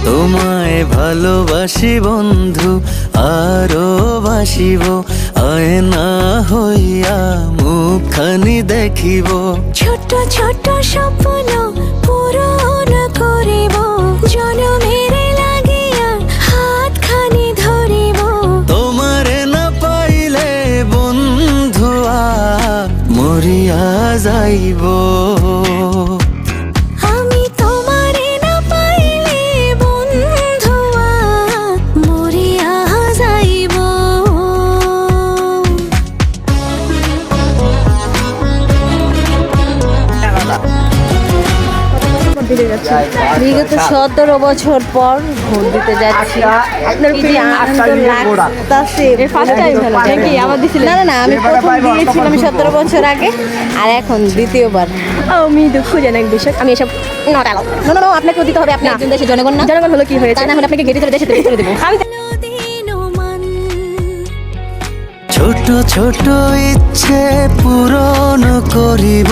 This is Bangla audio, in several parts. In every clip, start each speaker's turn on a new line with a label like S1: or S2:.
S1: তোমায় ভালোবাসি বন্ধু, আরো বাসিব, আয়না হইয়া মুখখানি দেখিব।
S2: ছোট ছোট স্বপ্ন পূরণ করিব, জনমের লাগিয়া হাতখানি ধরিব।
S1: তোমারে না পাইলে বন্ধুয়া মরিয়া যাইব।
S2: আমি তোমারে না পাইলে বন্ধুয়া মরিয়া যাইব।
S3: বিগত 17 বছর পর ভোট দিতে যাচ্ছি। আপনার কি আনন্দ লাগতাছে?
S4: ফার্স্ট টাইম হলো নাকি? আবার দিছিলেন?
S3: না না না, আমি প্রথম দিয়েছিলাম 17 বছর আগে, আর এখন দ্বিতীয়বার।
S4: আমি দুঃখজনক বিষয়, আমি এসব not allowed. No no no, আপনাকেও দিতে হবে। আপনি একজন দেশের জনগণ না? জনগণ হলো কি হয়েছে? তা না হলে আপনাকে গেটে ধরে দেশে থেকে দেবো আমি।
S1: ছোট ছোট ইচ্ছে পূরণ করিব,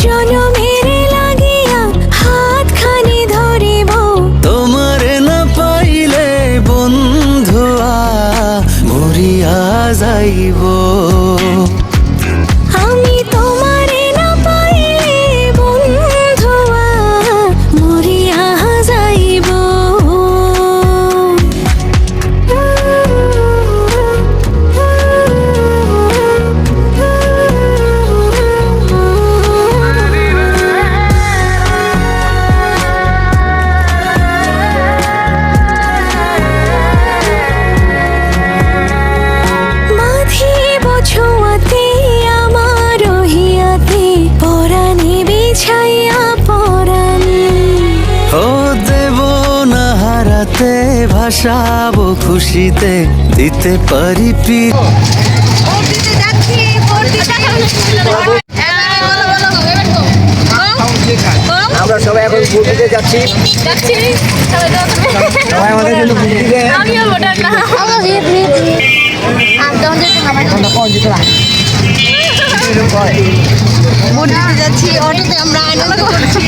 S2: জনমের লাগিয়া হাতখানি ধরিব।
S1: তোমারে না পাইলে বন্ধুয়া মরিয়া যাইব।
S2: আমি তোমারে না পাইলে বন্ধুয়া মরিয়া যাইব। মাথিব ছোঁয়াতে আমার হিয়াতে, পরাণে বিছাইয়া পরাণে।
S1: ও দেব না হারাতে, ভাসাবো খুশিতে, দিতে পারি প্রীত।
S5: আমরা সবাই এখন ভোট দিতে যাচ্ছি। সবাই আমাদের জন্য ভোট দিবে।
S3: ভোট দিতে যাচ্ছি, অটোতে আমরা আনন্দ করছি।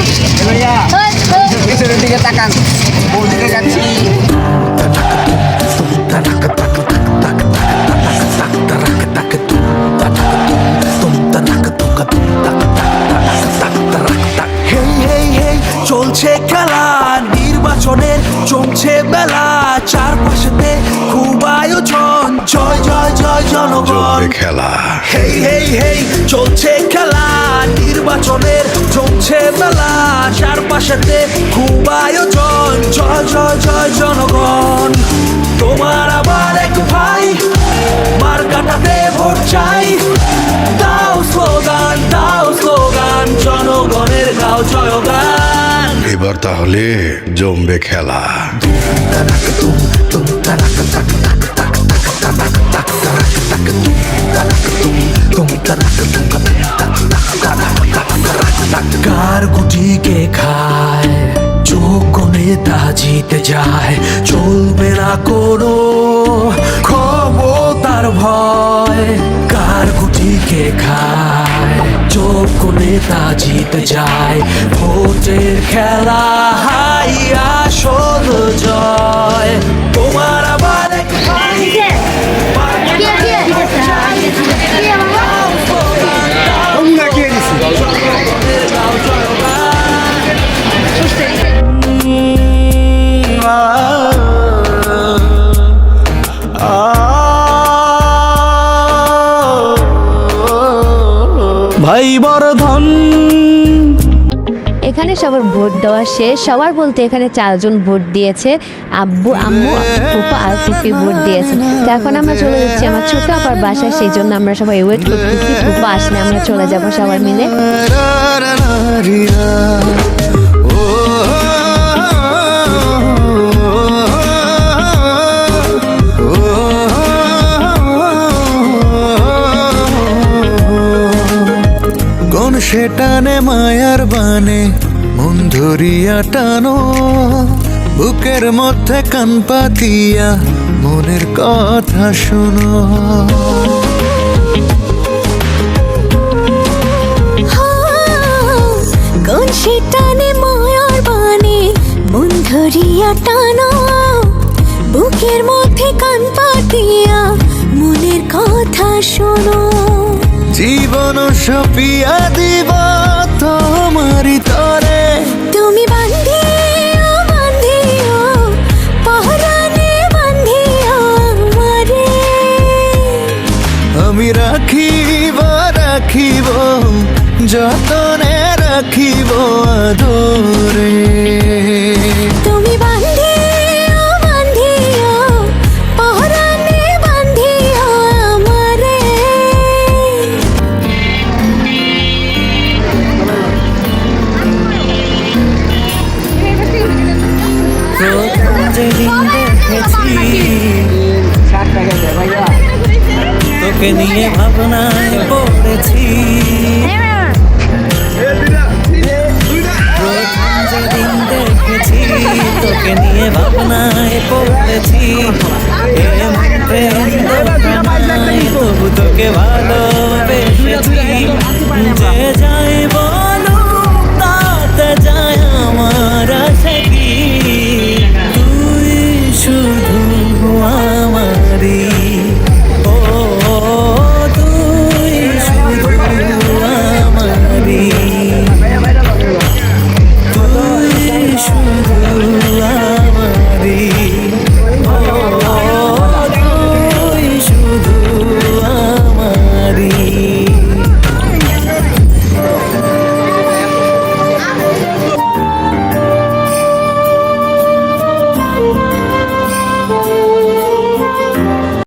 S5: পিছনের দিকে তাকান, ভোট দিতে যাচ্ছি।
S6: চলছে খেলা, নির্বাচনের জমছে বেলা, চারপাশেতে খুব আয়োজন, জয় জয় জয় জনগণ
S7: খেলা।
S6: হেই হেই হেই চলছে খেলা, নির্বাচনের জমছে বেলা, চারপাশেতে খুব আয়োজন, জয় জয় জয় জনগণ। তোমার আবার এক ভাই, মার কাটাতে ভোট চাই, দাও স্লোগান, জনগণের গাও জয়গান।
S7: এবার তাহলে জমবে খেলা।
S6: কার গুটিকে খায়, যোগ্য নেতা জিতে যায়, চলবে না কোনো ক্ষমতার ভয়। কার গুটিকে খায়, যোগ্য নেতা জিতে যায়, ভোটের খেলা হাই আসল জয়। তোমার আবার এক ভাই, ভাই বর্ধন।
S8: এখানে সবার ভোট দেওয়া শেষ। সবার বলতে এখানে 4 জন ভোট দিয়েছে, আব্বু, আম্মু, ফুপা আর ফুপি ভোট দিয়েছে। তো এখন আমরা চলে যাচ্ছি আমার ছোট আপার বাসায়, সেই জন্য আমরা সবাই ওয়েট করতেছি। ফুপা আসলে আমরা চলে যাব সবাই মিলে।
S1: কোন সে টানে মায়ার বানে, মন ধরিয়া টানো, বুকের মধ্যে কান পাতিয়া মনের কথা শোনো।
S2: কোন সে টানে মায়ার বানে, মন ধরিয়া টানো বুকের মধ্যে কান পাতিয়া মনের কথা শোনো
S1: জীবন সপিয়া দিব তোমারি তরে
S2: তুমি বান্ধিও বান্ধিও পহরানে বান্ধিও আমারে
S1: আমি রাখিব রাখিব যতনে রাখিব আদরে
S2: তুমি বান্ধিও বান্ধিও পহরানে বান্ধিও আমারে
S6: যেদিন দেখেছি
S5: 60 টাকা দে ভাইয়া
S6: তোকে নিয়ে ভাবনায় পড়েছি প্রথম যেদিন দেখেছি তোকে নিয়ে ভাবনায় পড়েছি প্রেম দোকানায় তবু তোকে ভালোবেসেছি যে যাই